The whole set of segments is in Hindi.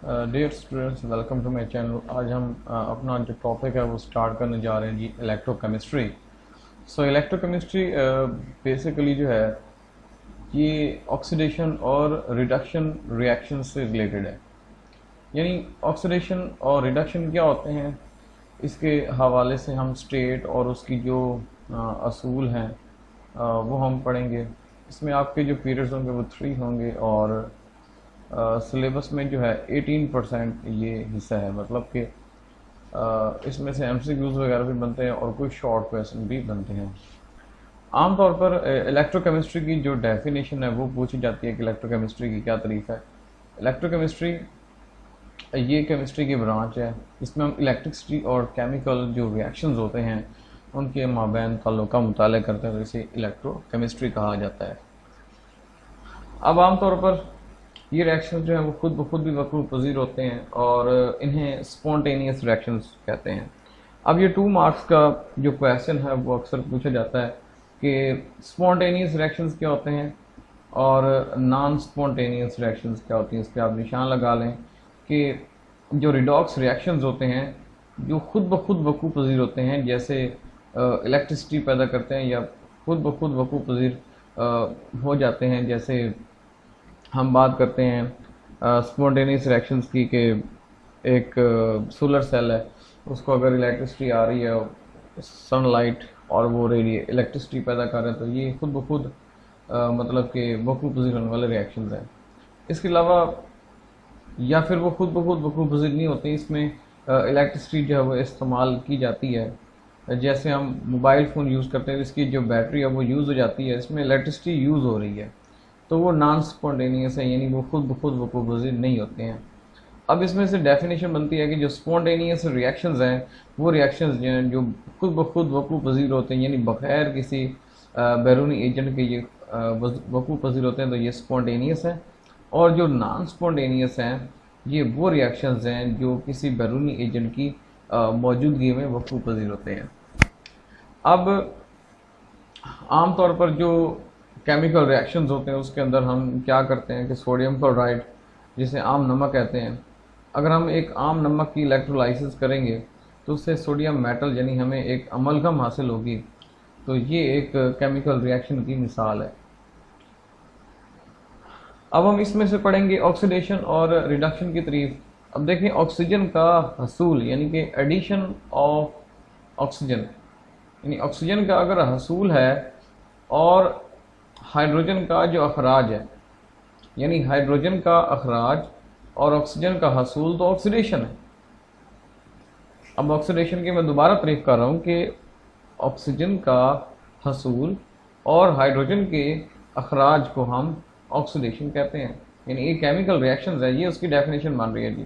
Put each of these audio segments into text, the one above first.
Dear students, welcome to my channel. आज हम अपना जो टॉपिक है वो स्टार्ट करने जा रहे हैं जी, इलेक्ट्रोकेमिस्ट्री। सो इलेक्ट्रोकेमिस्ट्री बेसिकली जो है ये ऑक्सीडेशन और रिडक्शन रिएक्शन से रिलेटेड है। यानी ऑक्सीडेशन और रिडक्शन क्या होते हैं, इसके हवाले से हम स्टेट और उसकी जो असूल हैं वो हम पढ़ेंगे। इसमें आपके जो पीरियड्स होंगे वो 3 होंगे और सिलेबस में जो है 18% ये हिस्सा है। मतलब कि इसमें से एमसीक्यूज वगैरह भी बनते हैं और कुछ शॉर्ट क्वेश्चन भी बनते हैं। आमतौर पर इलेक्ट्रोकेमिस्ट्री की जो डेफिनेशन है वो पूछी जाती है कि इलेक्ट्रोकेमिस्ट्री की क्या तारीफ है। इलेक्ट्रोकेमिस्ट्री ये केमिस्ट्री की ब्रांच है, इसमें हम इलेक्ट्रिसिटी और केमिकल जो रिएक्शंस होते हैं उनके माबैन ताल्लुक़ का मुताला करते हैं, तो इसे इलेक्ट्रोकेमिस्ट्री कहा जाता है। अब आमतौर पर ये रिएक्शन जो है वो खुद ब खुद भी वक़ूअ पज़ीर होते हैं और इन्हें स्पॉन्टेनियस रिएक्शंस कहते हैं। अब ये 2 मार्क्स का जो क्वेश्चन है वो अक्सर पूछा जाता है कि स्पॉन्टेनियस रिएक्शंस क्या होते हैं और नॉन स्पॉन्टेनियस रिएक्शंस क्या होती हैं। इस पर आप निशान लगा लें कि जो रिडॉक्स रिएक्शंस होते हैं जो खुद ब खुद वक़ूअ पज़ीर होते हैं, जैसे इलेक्ट्रिसिटी पैदा करते हैं या खुद ब खुद वक़ूअ पज़ीर हो जाते हैं। जैसे हम बात करते हैं स्पॉन्टेनियस रिएक्शंस की कि एक सोलर सेल है, उसको अगर इलेक्ट्रिसिटी आ रही है, सनलाइट, और वो इलेक्ट्रिसिटी पैदा कर रहे हैं, तो ये खुद ब खुद मतलब कि वक़ूअ पज़ीर होने वाले रिएक्शंस हैं। इसके अलावा या फिर वो खुद ब खुद वक़ूअ पज़ीर नहीं होते, इसमें इलेक्ट्रिसिटी जो है वो इस्तेमाल की जाती है। जैसे हम मोबाइल फ़ोन यूज़ करते हैं, इसकी जो बैटरी है वो यूज़ हो जाती है, इसमें इलेक्ट्रिसिटी यूज़ हो रही है, तो वो नॉन स्पॉन्टेनियस है, यानी वो खुद ब खुद वक़ूअ पज़ीर नहीं होते हैं। अब इसमें से डेफिनेशन बनती है कि जो स्पॉन्टेनियस रिएक्शंस हैं वो रिएक्शंस जो हैं जो खुद ब खुद वक़ूअ पज़ीर होते हैं, यानी बग़ैर किसी बैरूनी एजेंट के ये वक़ूअ पज़ीर होते हैं, तो ये स्पॉन्टेनियस हैं। और जो नॉन स्पॉन्टेनियस हैं ये वो रिएक्शंस हैं जो किसी बैरूनी एजेंट की मौजूदगी में वक़ूअ पज़ीर होते हैं। अब आमतौर पर जो केमिकल रिएक्शंस होते हैं उसके अंदर हम क्या करते हैं कि सोडियम क्लोराइड, जिसे आम नमक कहते हैं, अगर हम एक आम नमक की इलेक्ट्रोलाइसिस करेंगे तो उससे सोडियम मेटल यानी हमें एक अमलगम हासिल होगी। तो ये एक केमिकल रिएक्शन की मिसाल है। अब हम इसमें से पढ़ेंगे ऑक्सीडेशन और रिडक्शन की तारीफ। अब देखें, ऑक्सीजन का हसूल यानी कि एडिशन ऑफ ऑक्सीजन, यानी ऑक्सीजन का अगर हसूल है और हाइड्रोजन का जो अखराज है, यानी हाइड्रोजन का अखराज और ऑक्सीजन का हसूल, तो ऑक्सीडेशन है। अब ऑक्सीडेशन की मैं दोबारा तारीफ कर रहा हूँ कि ऑक्सीजन का हसूल और हाइड्रोजन के अखराज को हम ऑक्सीडेशन कहते हैं। यानी ये केमिकल रिएक्शन है, ये उसकी डेफिनेशन बन रही है जी।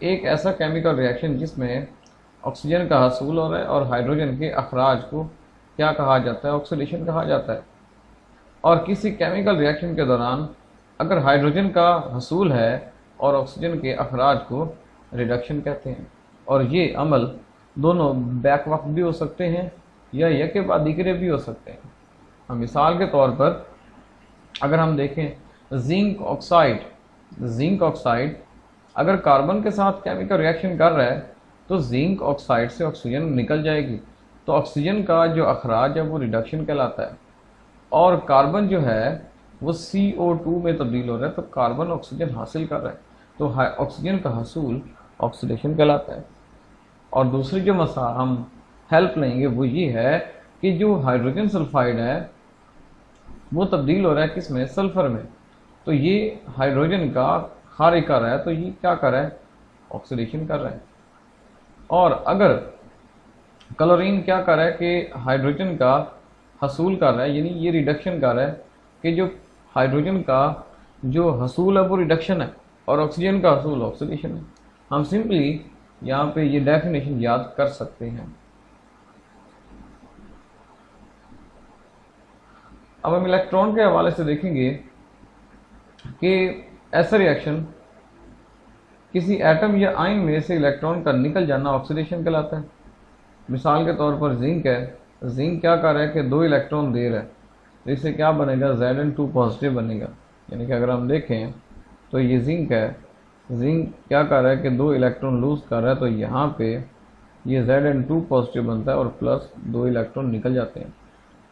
एक ऐसा केमिकल रिएक्शन जिसमें ऑक्सीजन का हसूल हो रहा है और हाइड्रोजन के अखराज को क्या कहा जाता है? ऑक्सीडेशन कहा जाता है। और किसी केमिकल रिएक्शन के दौरान अगर हाइड्रोजन का हसूल है और ऑक्सीजन के अखराज को रिडक्शन कहते हैं। और ये अमल दोनों बैक वक्त भी हो सकते हैं या एक के बाद दीगरे भी हो सकते हैं। हम मिसाल के तौर पर अगर हम देखें जिंक ऑक्साइड अगर कार्बन के साथ केमिकल रिएक्शन कर रहा है तो जिंक ऑक्साइड से ऑक्सीजन निकल जाएगी, तो ऑक्सीजन का जो अखराज है वो रिडक्शन कहलाता है। और कार्बन जो है वो CO2 में तब्दील हो रहा है, तो कार्बन ऑक्सीजन हासिल कर रहा है, तो ऑक्सीजन का हसूल ऑक्सीडेशन कहलाता है। और दूसरी जो मसाल हम हेल्प लेंगे वो ये है कि जो हाइड्रोजन सल्फाइड है वो तब्दील हो रहा है किस में? सल्फर में। तो ये हाइड्रोजन का खारिज कर रहा है, तो ये क्या कर रहा है? ऑक्सीडेशन कर रहा है। और अगर क्लोरीन क्या कर रहा है कि हाइड्रोजन का हसूल कर रहा है, यानी ये रिडक्शन कर रहा है कि जो हाइड्रोजन का जो हसूल है वो रिडक्शन है और ऑक्सीजन का हसूल ऑक्सीडेशन है। हम सिंपली यहाँ पे ये डेफिनेशन याद कर सकते हैं। अब हम इलेक्ट्रॉन के हवाले से देखेंगे कि ऐसा रिएक्शन किसी एटम या आयन में से इलेक्ट्रॉन का निकल जाना ऑक्सीडेशन कहलाता है। मिसाल के तौर पर जिंक है, जिंक क्या कर रहा है कि 2 इलेक्ट्रॉन दे रहा है, तो इससे क्या बनेगा? Zn2 पॉजिटिव बनेगा। यानी कि अगर हम देखें तो ये जिंक है, जिंक क्या कर रहा है कि 2 इलेक्ट्रॉन लूज कर रहा है, तो यहाँ पे ये Zn2 पॉजिटिव बनता है और प्लस 2 इलेक्ट्रॉन निकल जाते हैं।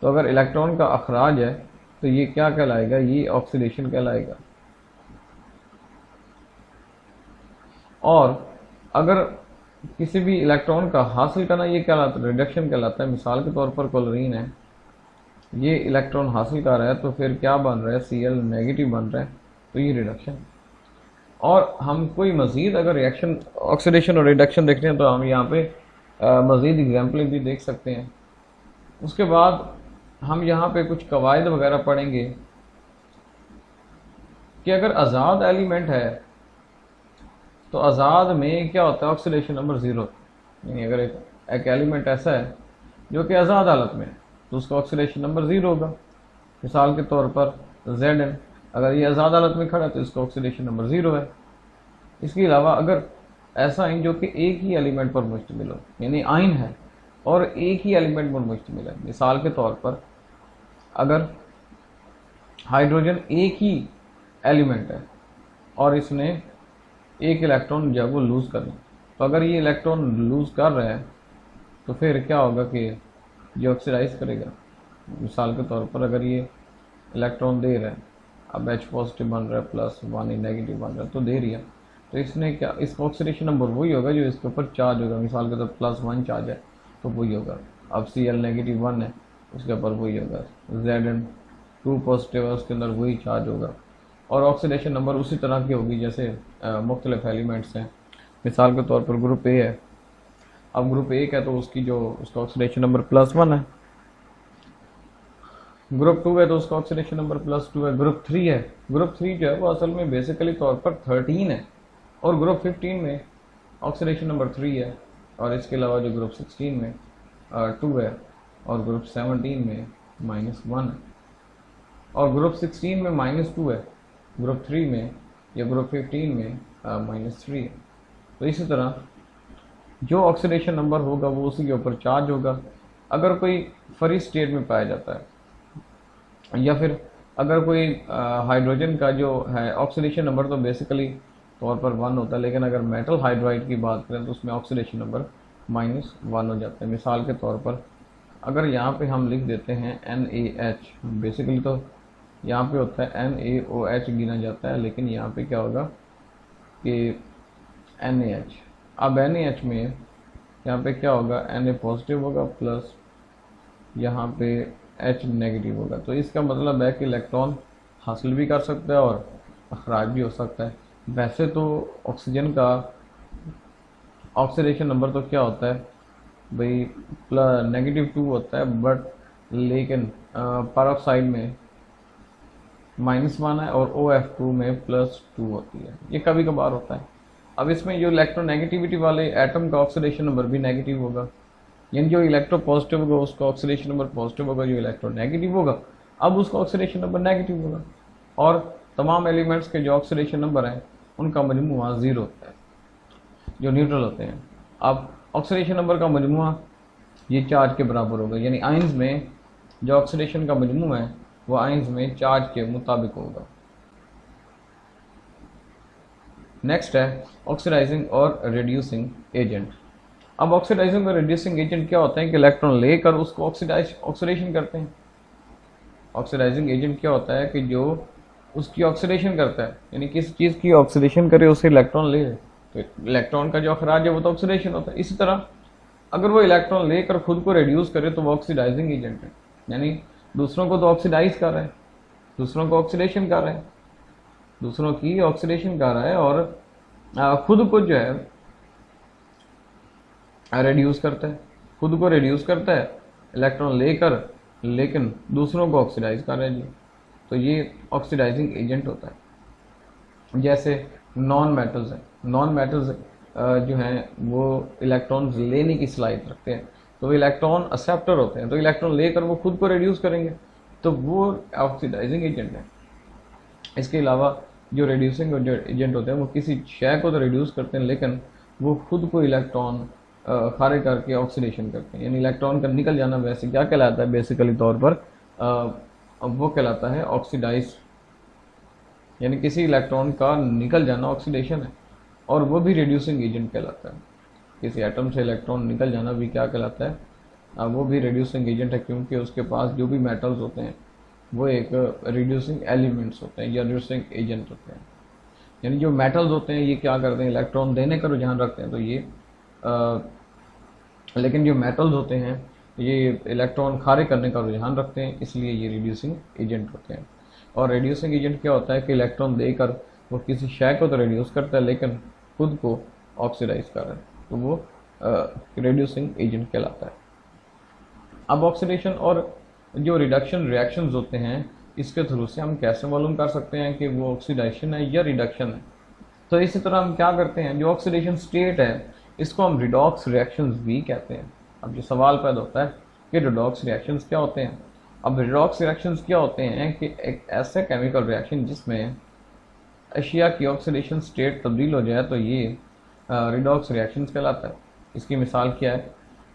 तो अगर इलेक्ट्रॉन का अखराज है तो ये क्या कहलाएगा, ये ऑक्सीडेशन कहलाएगा। और अगर किसी भी इलेक्ट्रॉन का हासिल करना, ये कहलाता है रिडक्शन कहलाता है। मिसाल के तौर पर क्लोरीन है, ये इलेक्ट्रॉन हासिल कर रहा है तो फिर क्या बन रहा है, Cl नेगेटिव बन रहा है, तो ये रिडक्शन। और हम कोई मज़ीद अगर रिएक्शन ऑक्सीडेशन और रिडक्शन देखते हैं तो हम यहाँ पे मज़ीद एग्जाम्पल भी देख सकते हैं। उसके बाद हम यहाँ पे कुछ कवायद वगैरह पढ़ेंगे कि अगर आज़ाद एलिमेंट है तो आज़ाद में क्या होता है, ऑक्सीडेशन नंबर 0। यानी अगर एक एलिमेंट ऐसा है जो कि आज़ाद हालत में है तो उसका ऑक्सीडेशन नंबर 0 होगा। मिसाल के तौर पर Zn, अगर ये आज़ाद हालत में खड़ा है तो इसका ऑक्सीडेशन नंबर 0 है। इसके अलावा अगर ऐसा आइन जो कि एक ही एलिमेंट पर मुश्तमिल हो, यानी आइन है और एक ही एलिमेंट पर मुश्तमिल है, मिसाल के तौर पर अगर हाइड्रोजन एक ही एलिमेंट है और इसने एक इलेक्ट्रॉन जब वो लूज़ कर लें, तो अगर ये इलेक्ट्रॉन लूज़ कर रहा है तो फिर क्या होगा कि ये ऑक्सीडाइज करेगा। मिसाल के तौर पर अगर ये इलेक्ट्रॉन दे रहा है, अब H पॉजिटिव बन रहा है प्लस 1 नेगेटिव बन रहा है, तो दे रही है, तो इसने क्या, इसका ऑक्सीडेशन नंबर वही होगा जो इसके ऊपर चार्ज होगा। मिसाल के तौर +1 चार्ज है तो वही होगा। अब Cl नेगेटिव 1 है, उसके ऊपर वही होगा। Zn2 पॉजिटिव है, उसके अंदर वही चार्ज होगा। और ऑक्सीडेशन नंबर उसी तरह की होगी जैसे मुख्तलिफ एलिमेंट्स हैं। मिसाल के तौर पर ग्रुप ए है, अब ग्रुप ए है तो उसका ऑक्सीडेशन नंबर +1 है। ग्रुप 2 है तो उसका ऑक्सीडेशन नंबर +2 है। ग्रुप 3 है, ग्रुप 3 जो है वो असल में बेसिकली तौर पर 13 है और ग्रुप 15 में ऑक्सीडेशन नंबर 3 है। और इसके अलावा जो ग्रुप 16 में 2 है और ग्रुप 17 में -1 है और ग्रुप 16 में -2 है, ग्रुप 3 में या ग्रुप 15 में -3 है। तो इसी तरह जो ऑक्सीडेशन नंबर होगा वो उसी के ऊपर चार्ज होगा। अगर कोई फ्री स्टेट में पाया जाता है या फिर अगर कोई हाइड्रोजन का जो है ऑक्सीडेशन नंबर तो बेसिकली तौर पर 1 होता है, लेकिन अगर मेटल हाइड्राइड की बात करें तो उसमें ऑक्सीडेशन नंबर -1 हो जाता है। मिसाल के तौर पर अगर यहाँ पे हम लिख देते हैं NaH, बेसिकली तो यहाँ पे होता है NaOH गिना जाता है, लेकिन यहाँ पे क्या होगा कि NaH। अब NaH में यहाँ पे क्या होगा, Na पॉजिटिव होगा प्लस यहाँ पे H नेगेटिव होगा। तो इसका मतलब है कि इलेक्ट्रॉन हासिल भी कर सकता है और अखराज भी हो सकता है। वैसे तो ऑक्सीजन का ऑक्सीडेशन नंबर तो क्या होता है भाई, -2 होता है, बट लेकिन पेरोक्साइड में -1 है और OF2 में +2 होती है। ये कभी कभार होता है। अब इसमें जो इलेक्ट्रोनेगेटिविटी वाले एटम का ऑक्सीडेशन नंबर भी नेगेटिव होगा, यानी जो इलेक्ट्रो पॉजिटिव होगा उसका ऑक्सीडेशन नंबर पॉजिटिव होगा, जो इलेक्ट्रो नेगेटिव होगा अब उसका ऑक्सीडेशन नंबर नेगेटिव होगा। और तमाम एलिमेंट्स के जो ऑक्सीडेशन नंबर हैं उनका मजमूआ 0 होता है, जो न्यूट्रल होते हैं। अब ऑक्सीडेशन नंबर का मजमूआ ये चार्ज के बराबर होगा, यानी आइंस में जो ऑक्सीडेशन का मजमूआ है वो आइंस में चार्ज के मुताबिक होगा। नेक्स्ट है ऑक्सीडाइजिंग और रिड्यूसिंग एजेंट। अब ऑक्सीडाइजिंग और रिड्यूसिंग एजेंट क्या होते हैं कि इलेक्ट्रॉन लेकर उसको ऑक्सीडेशन करते हैं। ऑक्सीडाइजिंग एजेंट क्या होता है कि जो उसकी ऑक्सीडेशन करता है, यानी किस चीज़ की ऑक्सीडेशन करे उसे इलेक्ट्रॉन ले, तो इलेक्ट्रॉन का जो अखराज है वो तो ऑक्सीडेशन होता है। इसी तरह अगर वो इलेक्ट्रॉन लेकर खुद को रिड्यूस करे तो वो ऑक्सीडाइजिंग एजेंट है, यानी दूसरों को तो ऑक्सीडाइज कर रहा है, दूसरों को ऑक्सीडेशन कर रहा है, दूसरों की ऑक्सीडेशन कर रहा है और खुद को जो है रिड्यूस करता है, खुद को रिड्यूस करता है इलेक्ट्रॉन लेकर, लेकिन दूसरों को ऑक्सीडाइज कर रहा है जी। तो ये ऑक्सीडाइजिंग एजेंट होता है। जैसे नॉन मेटल्स हैं, नॉन मेटल्स जो हैं वो इलेक्ट्रॉन्स लेने की सलाहियत रखते हैं, तो वो इलेक्ट्रॉन एक्सेप्टर होते हैं, तो इलेक्ट्रॉन लेकर वो खुद को रिड्यूस करेंगे, तो वो ऑक्सीडाइजिंग एजेंट है। इसके अलावा जो रिड्यूसिंग एजेंट होते हैं वो किसी शय को तो रिड्यूस करते हैं, लेकिन वो खुद को इलेक्ट्रॉन खारिज करके ऑक्सीडेशन करते हैं, यानी इलेक्ट्रॉन का निकल जाना वैसे क्या कहलाता है, बेसिकली तौर पर वो कहलाता है ऑक्सीडाइज, यानी किसी इलेक्ट्रॉन का निकल जाना ऑक्सीडेशन है। और वो भी रिड्यूसिंग एजेंट कहलाता है। किसी एटम से इलेक्ट्रॉन निकल जाना भी क्या कहलाता है, वो भी रिड्यूसिंग एजेंट है, क्योंकि उसके पास जो भी मेटल्स होते हैं वो एक रिड्यूसिंग एलिमेंट्स होते हैं या रिड्यूसिंग एजेंट होते हैं। यानी जो मेटल्स होते हैं ये क्या करते हैं, इलेक्ट्रॉन देने का रुझान रखते हैं, तो ये लेकिन जो मेटल्स होते हैं ये इलेक्ट्रॉन खारिज करने का रुझान रखते हैं, इसलिए ये रिड्यूसिंग एजेंट होते हैं। और रिड्यूसिंग एजेंट क्या होता है कि इलेक्ट्रॉन देकर वो किसी शय को तो रिड्यूस करता है लेकिन खुद को ऑक्सीडाइज कर रहा है, तो वो रिड्यूसिंग एजेंट कहलाता है। अब ऑक्सीडेशन और जो रिडक्शन रिएक्शंस होते हैं इसके थ्रू से हम कैसे मालूम कर सकते हैं कि वो ऑक्सीडेशन है या रिडक्शन है। तो इसी तरह हम क्या करते हैं, जो ऑक्सीडेशन स्टेट है इसको हम रिडॉक्स रिएक्शंस भी कहते हैं। अब जो सवाल पैदा होता है कि रिडॉक्स रिएक्शंस क्या होते हैं। अब रिडॉक्स रिएक्शंस क्या होते हैं कि एक ऐसे केमिकल रिएक्शन जिसमें अशिया की ऑक्सीडेशन स्टेट तब्दील हो जाए, तो ये रिडॉक्स रिएक्शंस कहलाता है। इसकी मिसाल क्या है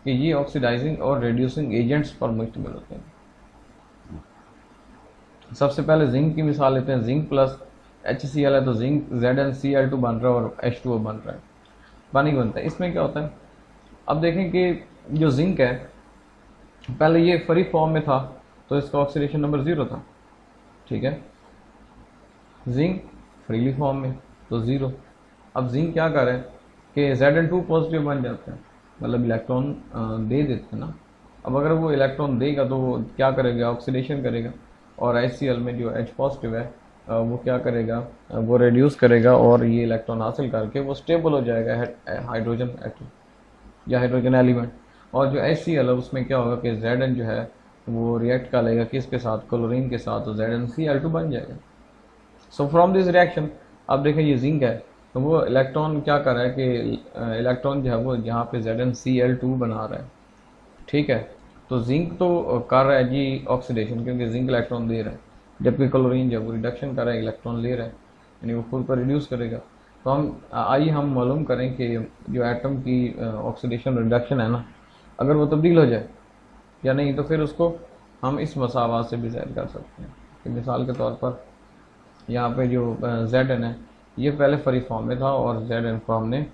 कि ये ऑक्सीडाइजिंग और रिड्यूसिंग एजेंट्स पर मुश्तमिल होते हैं। सबसे पहले जिंक की मिसाल लेते हैं। जिंक प्लस HCl है तो जिंक ZnCl2 बन रहा है और H2O बन रहा है, पानी बनता है। इसमें क्या होता है, अब देखें कि जो जिंक है पहले ये फ्री फॉर्म में था तो इसका ऑक्सीडेशन नंबर 0 था, ठीक है। जिंक फ्रीली फॉर्म में तो 0। अब जिंक क्या कर रहा है कि Zn2 पॉजिटिव बन जाता है, मतलब इलेक्ट्रॉन दे देते हैं ना। अब अगर वो इलेक्ट्रॉन देगा तो वो क्या करेगा, ऑक्सीडेशन करेगा, और HCl में जो H पॉजिटिव है वो क्या करेगा, वो रिड्यूस करेगा और ये इलेक्ट्रॉन हासिल करके वो स्टेबल हो जाएगा हाइड्रोजन एटम या हाइड्रोजन एलिमेंट। और जो HCl है उसमें क्या होगा कि Zn जो है वो रिएक्ट कर लेगा किसके साथ, क्लोरीन के साथ, तो ZnCl2 बन जाएगा। सो फ्रॉम दिस रिएक्शन अब देखें ये जिंक है तो वो इलेक्ट्रॉन क्या कर रहा है कि इलेक्ट्रॉन जो है वो यहाँ पे ZnCl2 बना रहा है, ठीक है। तो जिंक तो कर रहा है जी ऑक्सीडेशन, क्योंकि जिंक इलेक्ट्रॉन दे रहा है, जबकि क्लोरीन जब वो रिडक्शन कर रहा है इलेक्ट्रॉन ले रहा है, यानी वो खुद को रिड्यूस करेगा। तो हम मालूम करें कि जो एटम की ऑक्सीडेशन रिडक्शन है ना, अगर वो तब्दील हो जाए या नहीं, तो फिर उसको हम इस मसावात से भी ज़ाहिर कर सकते हैं। कि मिसाल के तौर पर यहाँ पे जो Zn है ये पहले फ्री फॉर्म में था और Zn को हमने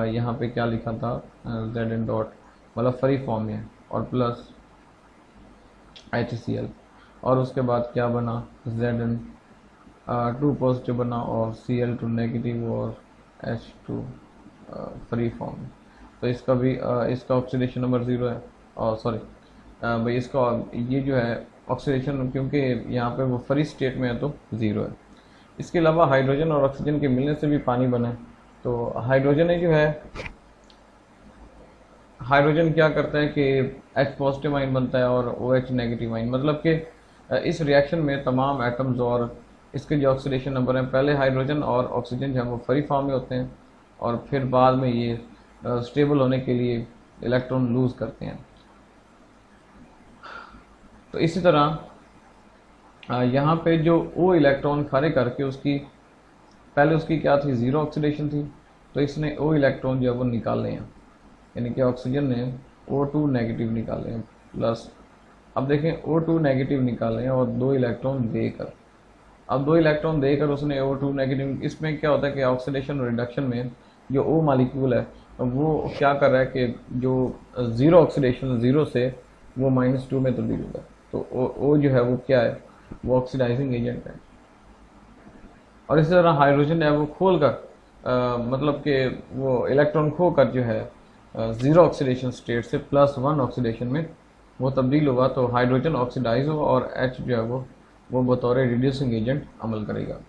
यहाँ पे क्या लिखा था, Zn डॉट मतलब फ्री फॉर्म में है, और प्लस HCl, और उसके बाद क्या बना, Zn2 पॉजिटिव बना और Cl2 नेगेटिव और H2 फ्री फॉर्म। तो इसका भी इसका ऑक्सीडेशन नंबर 0 है, और सॉरी भाई इसका ये जो है ऑक्सीडेशन, क्योंकि यहाँ पे वो फ्री स्टेट में है तो 0 है। इसके अलावा हाइड्रोजन और ऑक्सीजन के मिलने से भी पानी बना है। तो हाइड्रोजन जो है, हाइड्रोजन क्या करता है कि H पॉजिटिव आइन बनता है और OH नेगेटिव आइन, मतलब कि इस रिएक्शन में तमाम एटम्स और इसके जो ऑक्सीडेशन नंबर हैं, पहले हाइड्रोजन और ऑक्सीजन जो है वो फ्री फॉर्म में होते हैं और फिर बाद में ये स्टेबल होने के लिए इलेक्ट्रॉन लूज करते हैं। तो इसी तरह यहाँ पे जो O इलेक्ट्रॉन खारिज करके उसकी पहले उसकी क्या थी, 0 ऑक्सीडेशन थी, तो इसने O इलेक्ट्रॉन जो है वो निकाले हैं, यानी कि ऑक्सीजन ने O2 नेगेटिव निकाले हैं प्लस। अब देखें O2 नेगेटिव निकाले हैं और 2 इलेक्ट्रॉन देकर, अब 2 इलेक्ट्रॉन देकर उसने O2 नेगेटिव, इसमें क्या होता है कि ऑक्सीडेशन और रिडक्शन में जो O मालिक्यूल है वो क्या कर रहा है कि जो 0 ऑक्सीडेशन 0 से वो -2 में तब्दील होगा। तो O जो है वो क्या है, वो ऑक्सीडाइजिंग एजेंट है। और इसी तरह हाइड्रोजन है वो खोल कर मतलब कि वो इलेक्ट्रॉन खोकर जो है 0 ऑक्सीडेशन स्टेट से +1 ऑक्सीडेशन में वो तब्दील होगा, तो हाइड्रोजन ऑक्सीडाइज होगा और H जो है वो बतौर रिड्यूसिंग एजेंट अमल करेगा।